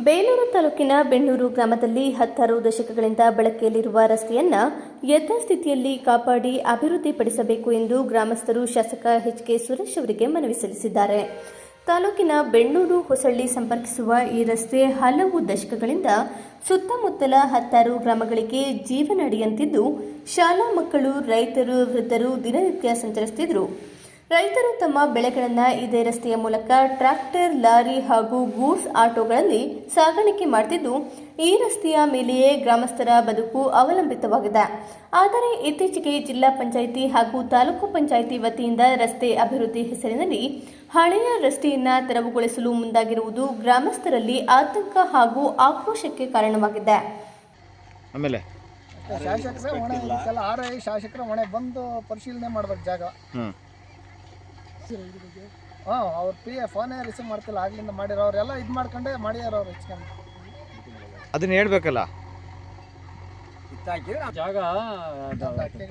ಬೇಲೂರು ತಾಲೂಕಿನ ಬೆಣ್ಣೂರು ಗ್ರಾಮದಲ್ಲಿ 10 ದಶಕಗಳಿಂದ ಬಳಕೆಯಲ್ಲಿರುವ ರಸ್ತೆಯನ್ನು ಯಥಾಸ್ಥಿತಿಯಲ್ಲಿ ಕಾಪಾಡಿ ಅಭಿವೃದ್ಧಿಪಡಿಸಬೇಕು ಎಂದು ಗ್ರಾಮಸ್ಥರು ಶಾಸಕ ಎಚ್.ಕೆ. ಸುರೇಶ್ ಅವರಿಗೆ ಮನವಿ ಸಲ್ಲಿಸಿದ್ದಾರೆ. ತಾಲೂಕಿನ ಬೆಣ್ಣೂರು ಹೊಸಳ್ಳಿ ಸಂಪರ್ಕಿಸುವ ಈ ರಸ್ತೆ ಹಲವು ದಶಕಗಳಿಂದ ಸುತ್ತಮುತ್ತಲ 10 ಗ್ರಾಮಗಳಿಗೆ ಜೀವನಾಡಿಯಂತಿದ್ದು, ಶಾಲಾ ಮಕ್ಕಳು, ರೈತರು, ವೃದ್ಧರು ದಿನನಿತ್ಯ ಸಂಚರಿಸುತ್ತಿದ್ದರು. ರೈತರು ತಮ್ಮ ಬೆಳೆಗಳನ್ನು ಇದೇ ರಸ್ತೆಯ ಮೂಲಕ ಟ್ರ್ಯಾಕ್ಟರ್, ಲಾರಿ ಹಾಗೂ ಗೂಡ್ಸ್ ಆಟೋಗಳಲ್ಲಿ ಸಾಗಾಣಿಕೆ ಮಾಡುತ್ತಿದ್ದು, ಈ ರಸ್ತೆಯ ಮೇಲೆಯೇ ಗ್ರಾಮಸ್ಥರ ಬದುಕು ಅವಲಂಬಿತವಾಗಿದೆ. ಆದರೆ ಇತ್ತೀಚೆಗೆ ಜಿಲ್ಲಾ ಪಂಚಾಯಿತಿ ಹಾಗೂ ತಾಲೂಕು ಪಂಚಾಯಿತಿ ವತಿಯಿಂದ ರಸ್ತೆ ಅಭಿವೃದ್ಧಿ ಹೆಸರಿನಲ್ಲಿ ಹಳೆಯ ರಸ್ತೆಯನ್ನು ತೆರವುಗೊಳಿಸಲು ಮುಂದಾಗಿರುವುದು ಗ್ರಾಮಸ್ಥರಲ್ಲಿ ಆತಂಕ ಹಾಗೂ ಆಕ್ರೋಶಕ್ಕೆ ಕಾರಣವಾಗಿದೆ. ಆಮೇಲೆ ಶಾಸಕರ ಮನೆ ಬಂದು ಪರಿಶೀಲನೆ ಮಾಡ್ಬೇಕು ಜಾಗ. ಅವ್ರ ಫೋನೇ ರಿಸೀವ್ ಮಾಡ್ತಿಲ್ಲ, ಆಗ್ಲಿಂದ ಮಾಡಿರೋ ಅವರೆಲ್ಲ ಇದು ಮಾಡ್ಕೊಂಡೆ ಮಾಡ್ಯಾರ ಅವ್ರು ಹೆಚ್ಚು. ಅದನ್ನ ಹೇಳ್ಬೇಕಲ್ಲ, ಜಾಗ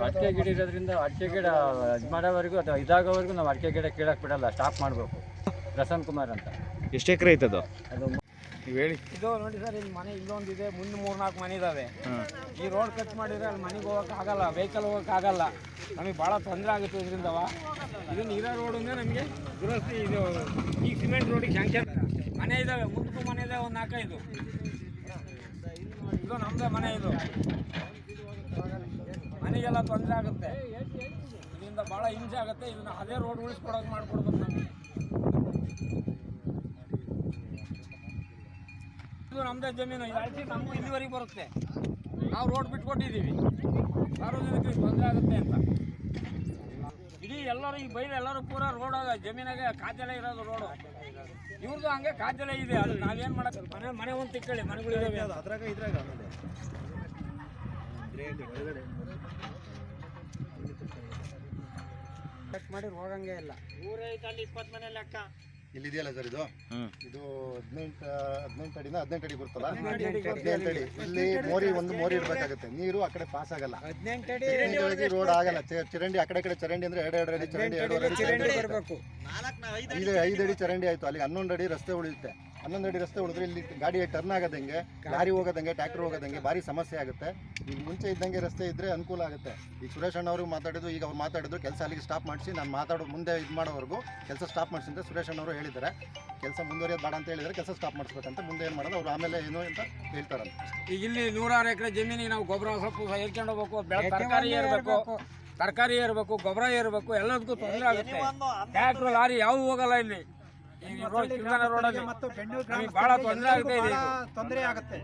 ಅಡಿಕೆ ಗಿಡ ಇರೋದ್ರಿಂದ ಅಡಿಕೆ ಗಿಡ ಇದು ಮಾಡೋವರೆಗೂ ಅದು ಇದಾಗೋವರೆಗೂ ನಾವು ಅಡಿಕೆ ಗಿಡ ಕೀಳಕ್ಕೆ ಬಿಡಲ್ಲ, ಸ್ಟಾಪ್ ಮಾಡಬೇಕು. ಪ್ರಸನ್ನ ಕುಮಾರ್ ಅಂತ. ಎಷ್ಟು ಎಕರೆ ಐತದು? ಅದು ನೀವು ಹೇಳಿ. ಇದು ನೋಡಿ ಸರ್, ಇಲ್ಲಿ ಮನೆ ಇಲ್ಲೊಂದಿದೆ, ಮುಂದೆ 3-4 ಮನೆ ಇದ್ದಾವೆ. ಈ ರೋಡ್ ಕಟ್ ಮಾಡಿದ್ರೆ ಅಲ್ಲಿ ಮನೆಗೆ ಹೋಗೋಕೆ ಆಗಲ್ಲ, ವೆಹಿಕಲ್ ಹೋಗೋಕೆ ಆಗಲ್ಲ, ನಮಗೆ ಭಾಳ ತೊಂದರೆ ಆಗುತ್ತೆ ಇದರಿಂದವ. ಇದನ್ನು ಇರೋ ರೋಡ್ ಅಂದರೆ ನಮಗೆ ದುರಸ್ತಿ. ಇದು ಈ ಸಿಮೆಂಟ್ ರೋಡಿಗೆ ಶಾಂಕ್ಷನ್ ಮನೆ ಇದ್ದಾವೆ, ಮುಂದಕ್ಕೂ ಮನೆ ಇದ್ದಾವೆ, ಒಂದು 4-5. ಇದು ನಮ್ಮದೇ ಮನೆ. ಇದು ಮನೆಗೆಲ್ಲ ತೊಂದರೆ ಆಗುತ್ತೆ, ಇದರಿಂದ ಭಾಳ ಹಿಂಸೆ ಆಗುತ್ತೆ. ಇದನ್ನು ಅದೇ ರೋಡ್ ಉಳಿಸ್ಕೊಡೋಕೆ ಮಾಡಿಕೊಡ್ಬೇಕು ನಮಗೆ. ಇದು ನಮ್ಮದೇ ಜಮೀನು, ಇದು ನಮಗೂ ಇಲ್ಲಿವರೆಗೆ ಬರುತ್ತೆ. ನಾವು ರೋಡ್ ಬಿಟ್ಕೊಟ್ಟಿದ್ದೀವಿ, ಸಾರ್ವಜನಿಕರಿಗೆ ತೊಂದರೆ ಆಗುತ್ತೆ ಅಂತ. ಇಡೀ ಎಲ್ಲರೂ ಈ ಬೈಲು ಎಲ್ಲರೂ ಪೂರ ರೋಡ್ ಜಮೀನಾಗೆ ಕಾಜಲೆ ಇರೋದು ರೋಡು. ಇವ್ರದ್ದು ಹಂಗೆ ಕಾಜಲೆ ಇದೆ. ಅದು ನಾವೇನು ಮಾಡೋಕ್ಕೆ, ಮನೆ ಒಂದು ತಿಕ್ಕಳಿ ಮನೆಗಳಿದ್ದಾವೆ, ಅದ್ರಾಗ ಇದ್ರಾಗ ಚೆಕ್ ಮಾಡಿ ಹೋಗಂಗೆ ಇಲ್ಲ. 120 ಮನೆ ಲೆಕ್ಕ ಇಲ್ಲಿದೆಯಲ್ಲ ಸರ್, ಇದು 18 ಅಡಿನ 18 ಅಡಿ ಬರುತ್ತಲ್ಲ, 18 ಅಡಿ. ಇಲ್ಲಿ ಒಂದು ಮೋರಿ ಇಡಬೇಕಾಗುತ್ತೆ, ನೀರು ಆ ಕಡೆ ಪಾಸ್ ಆಗಲ್ಲ, 18 ಅಡಿ ರೋಡ್ ಆಗಲ್ಲ. ಚರಂಡಿ ಆ ಕಡೆ ಚರಂಡಿ ಅಂದ್ರೆ 2 ಅಡಿ ಚರಂಡಿ, 2 ಅಡಿ 5 ಅಡಿ ಚರಂಡಿ ಆಯ್ತು. ಅಲ್ಲಿ 11 ಅಡಿ ರಸ್ತೆ ಉಳಿಯುತ್ತೆ. 11 ಅಡಿ ರಸ್ತೆ ಉಳಿದ್ರೆ ಇಲ್ಲಿ ಗಾಡಿ ಟರ್ನ್ ಆಗೋದಂಗೆ, ಲಾರಿ ಹೋಗೋದಂಗೆ, ಟ್ರ್ಯಾಕ್ಟರ್ ಹೋಗೋದಂಗೆ ಭಾರಿ ಸಮಸ್ಯೆ ಆಗುತ್ತೆ. ಈಗ ಮುಂಚೆ ಇದ್ದಂಗೆ ರಸ್ತೆ ಇದ್ರೆ ಅನುಕೂಲ ಆಗುತ್ತೆ. ಈಗ ಸುರೇಶ್ ಅಣ್ಣವರು ಮಾತಾಡಿದ್ರು, ಈಗ ಅವ್ರು ಮಾತಾಡಿದ್ರು ಕೆಲಸ ಅಲ್ಲಿಗೆ ಸ್ಟಾಪ್ ಮಾಡಿಸಿ, ನಾನು ಮಾತಾಡೋ ಮುಂದೆ ಇದು ಮಾಡೋವರೆಗೂ ಕೆಲಸ ಸ್ಟಾಪ್ ಮಾಡಿಸಿ ಅಂತ ಸುರೇಶ್ ಅಣ್ಣವರು ಹೇಳಿದ್ದಾರೆ. ಕೆಲಸ ಮುಂದುವರಿಯೋದು ಬೇಡ ಅಂತ ಹೇಳಿದರೆ ಕೆಲಸ ಸ್ಟಾಪ್ ಮಾಡಿಸ್ಬೇಕಂತ. ಮುಂದೆ ಏನು ಮಾಡೋದು ಅವ್ರು ಆಮೇಲೆ ಏನು ಅಂತ ಹೇಳ್ತಾರಂತ. ಈಗ ಇಲ್ಲಿ 100 ಎಕರೆ ಜಮೀನಿಗೆ ನಾವು ಗೊಬ್ಬರ ಸೊಪ್ಪು ಏರ್ಕೊಂಡು ಹೋಗ್ಬೇಕು, ತರಕಾರಿ ಏರ್ಬೇಕು, ಗೊಬ್ಬರ ಏರ್ಬೇಕು, ಎಲ್ಲದಕ್ಕೂ ತೊಂದರೆ ಆಗುತ್ತೆ. ಟ್ರ್ಯಾಕ್ಟರ್, ಲಾರಿ ಯಾವ ಹೋಗಲ್ಲ ಇಲ್ಲಿ. ಬಹಳ ತೊಂದರೆ ಆಗುತ್ತೆ.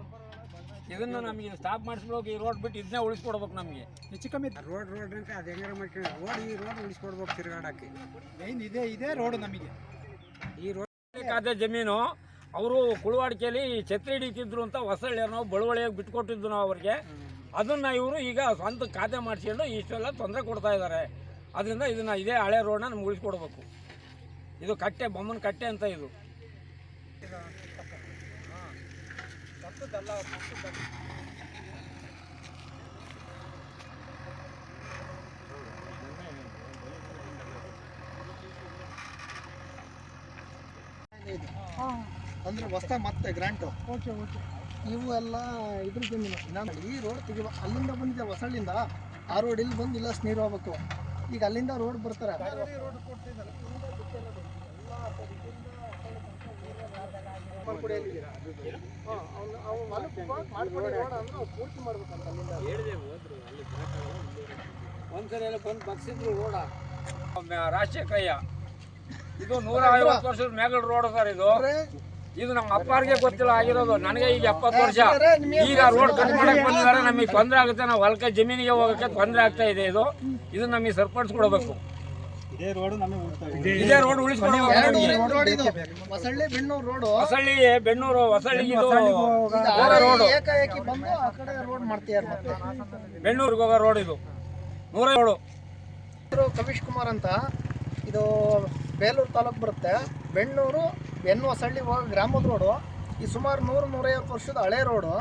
ಇದನ್ನು ನಮಗೆ ಸ್ಟಾಪ್ ಮಾಡಿಸ್ಬೇಕು. ಈ ರೋಡ್ ಬಿಟ್ಟು ಇದನ್ನೇ ಉಳಿಸ್ಕೊಡ್ಬೇಕು. ನಮಗೆ ಹೆಚ್ಚು ಕಮ್ಮಿ ರೋಡ್ ಅಂತ ಅದು ಹೆಂಗಾರ ಮಾಡ್ಕೊಂಡು ಈ ರೋಡ್ ಉಳಿಸ್ಕೊಡ್ಬೇಕು. ತಿರುಗಾಡಕ್ಕೆ ಇದೇ ರೋಡ್ ನಮಗೆ. ಈ ರೋಡ್ ಖಾತೆ ಜಮೀನು ಅವರು ಕುಳುವಾಡಿಕೆಯಲ್ಲಿ ಛತ್ರಿ ಹಿಡಿತಿದ್ರು ಅಂತ ಹೊಸಳ್ಳಿ ನಾವು ಬಳುವಳಿಯಾಗಿ ಬಿಟ್ಕೊಟ್ಟಿದ್ದು ನಾವು ಅವ್ರಿಗೆ. ಅದನ್ನು ಇವರು ಈಗ ಸ್ವಂತ ಖಾತೆ ಮಾಡಿಸ್ಕೊಂಡು ಇಷ್ಟೆಲ್ಲ ತೊಂದರೆ ಕೊಡ್ತಾ ಇದ್ದಾರೆ. ಅದರಿಂದ ಇದನ್ನು ಇದೇ ಹಳೆ ರೋಡ್ನ ನಮ್ಗೆ ಉಳಿಸ್ಕೊಡ್ಬೇಕು. ಇದು ಕಟ್ಟೆ, ಬೊಮ್ಮನ ಕಟ್ಟೆ ಅಂತ ಇದು. ಅಂದ್ರೆ ಹೊಸ ಮತ್ತೆ ಗ್ರಾಂಟು. ಇವು ಎಲ್ಲ ಇದ್ರ ಜಮೀನು. ಈ ರೋಡ್ ತೆಗಿವ, ಅಲ್ಲಿಂದ ಬಂದಿದೆ ಹೊಸಳ್ಳಿಂದ ಆ ರೋಡ್ ಇಲ್ಲಿ ಬಂದು ಇಲ್ಲ ನೀರು ಹೋಗ್ಬೇಕು. ಈಗ ಅಲ್ಲಿಂದ ರೋಡ್ ಬರ್ತಾರೆ. ಒಂದ್ಸರಿ ಎಲ್ಲ ಬಂದು ಬಗ್ಸಿದ್ರು ರೋಡ. ರಾಷ್ಟ್ರೀಯ ಕೈಯ ಇದು 150 ವರ್ಷದ ಮೇಗಲ್ ರೋಡ್ ಸರ್. ಇದು ನಮ್ಮ ಅಪ್ಪರಿಗೆ ಗೊತ್ತಿಲ್ಲ ಆಗಿರೋದು. ನನಗೆ ಈಗ 70 ವರ್ಷ. ಈಗ ರೋಡ್ ಕಟ್ ಮಾಡಕ್ಕೆ ಬಂದಿದ್ದಾರೆ. ನಮಗೆ ತೊಂದರೆ ಆಗುತ್ತೆ. ನಾವು ಹೊಲಕ್ಕೆ ಜಮೀನಿಗೆ ಹೋಗೋಕ್ಕೆ ತೊಂದರೆ ಆಗ್ತಾ ಇದೆ. ಇದು ನಮಗೆ ಸರಿಪಡಿಸ್ಕೊಡ್ಬೇಕು. ಇದೇ ರೋಡ್ ಉಳಿಸ್ಕೊಡ್ಬೇಕು. ಹೊಸಳ್ಳಿ ಬೆಣ್ಣೂರು ರೋಡ್, ಹೊಸಳ್ಳಿ ಬೆಣ್ಣೂರು, ಹೊಸಳ್ಳಿಗೆ ಇದು ರೋಡ್, ಏಕಾಏಕಿ ಬಂದು ಆ ಕಡೆ ರೋಡ್ ಮಾಡ್ತೀಯಾರ. ಮತ್ತೆ ಬೆಣ್ಣೂರಿಗೆ ಹೋಗೋ ರೋಡ್ ಇದು 100 ರೋಡು. ಕವಿಶ್ ಕುಮಾರ್ ಅಂತ. ಇದು ಬೇಲೂರು ತಾಲೂಕು ಬರುತ್ತೆ. ಬೆಣ್ಣೂರು ಹೊಸಳ್ಳಿ ಹೋಗೋ ಗ್ರಾಮದ ರೋಡು. ಈ ಸುಮಾರು 100-150 ವರ್ಷದ ಹಳೆ ರೋಡು.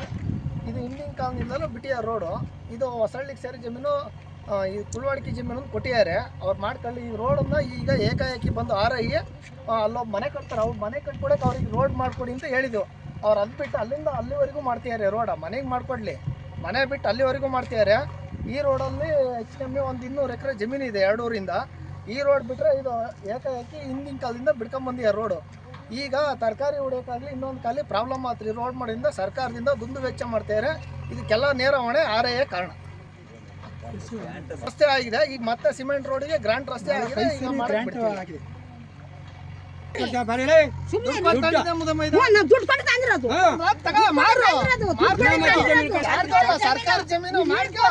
ಇದು ಹಿಂದಿನ ಕಾಲದಿಂದಲೂ ಬಿಟ್ಟಿಯ ರೋಡು. ಇದು ಹೊಸಳ್ಳಿಗೆ ಸೇರಿ ಜಮೀನು. ಈ ಕುಳುವಾಡಿಕೆ ಜಮೀನು ಕೊಟ್ಟಿದ್ದಾರೆ ಅವ್ರು ಮಾಡ್ಕೊಳ್ಳಿ. ಈ ರೋಡನ್ನು ಈಗ ಏಕಾಏಕಿ ಬಂದು RI ಅಲ್ಲೊಬ್ಬ ಮನೆ ಕಟ್ತಾರೆ. ಅವ್ರು ಮನೆ ಕಟ್ಕೊಡಕ್ಕೆ ಅವ್ರಿಗೆ ರೋಡ್ ಮಾಡಿಕೊಡಿ ಅಂತ ಹೇಳಿದ್ವು. ಅವ್ರು ಅದು ಬಿಟ್ಟು ಅಲ್ಲಿಂದ ಅಲ್ಲಿವರೆಗೂ ಮಾಡ್ತಿದ್ದಾರೆ ರೋಡ. ಮನೆಗೆ ಮಾಡಿಕೊಡ್ಲಿ, ಮನೆ ಬಿಟ್ಟು ಅಲ್ಲಿವರೆಗೂ ಮಾಡ್ತಿದ್ದಾರೆ. ಈ ರೋಡಲ್ಲಿ ಹೆಚ್ಚು ಕಮ್ಮಿ ಒಂದು 200 ಎಕರೆ ಜಮೀನು ಇದೆ 2 ಊರಿಂದ. ಈ ರೋಡ್ ಬಿಟ್ಟರೆ ಇದು ಏಕಾಏಕಿ ಹಿಂದಿನ ಕಾಲದಿಂದ ಬಿಡ್ಕೊಂಬಂದಿದ್ದಾರೆ ರೋಡು. ಈಗ ತರಕಾರಿ ಹೊಡೆಯೋಕ್ಕಾಗಲಿ ಇನ್ನೊಂದು ಕಾಲಿ ಪ್ರಾಬ್ಲಮ್ ಆತ್ರಿ. ರೋಡ್ ಮಾಡಿಂದ ಸರ್ಕಾರದಿಂದ ದುಂದು ವೆಚ್ಚ ಮಾಡ್ತಾರೆ. ಇದಕ್ಕೆಲ್ಲ ನೇರ ಹೊಣೆ ಆರ್ಐ ಕಾರಣ. ರಸ್ತೆ ಆಗಿದೆ, ಈಗ ಮತ್ತೆ ಸಿಮೆಂಟ್ ರೋಡಿಗೆ ಗ್ರಾಂಟ್ ರಸ್ತೆ ಆಗಿದೆ. ಈಗ ಮಾಡಕ್ ಬಿಡ್ತೀವಿ. ಸರ್ಕಾರ ಜಮೀನು ಮಾಡ್ಕೊ.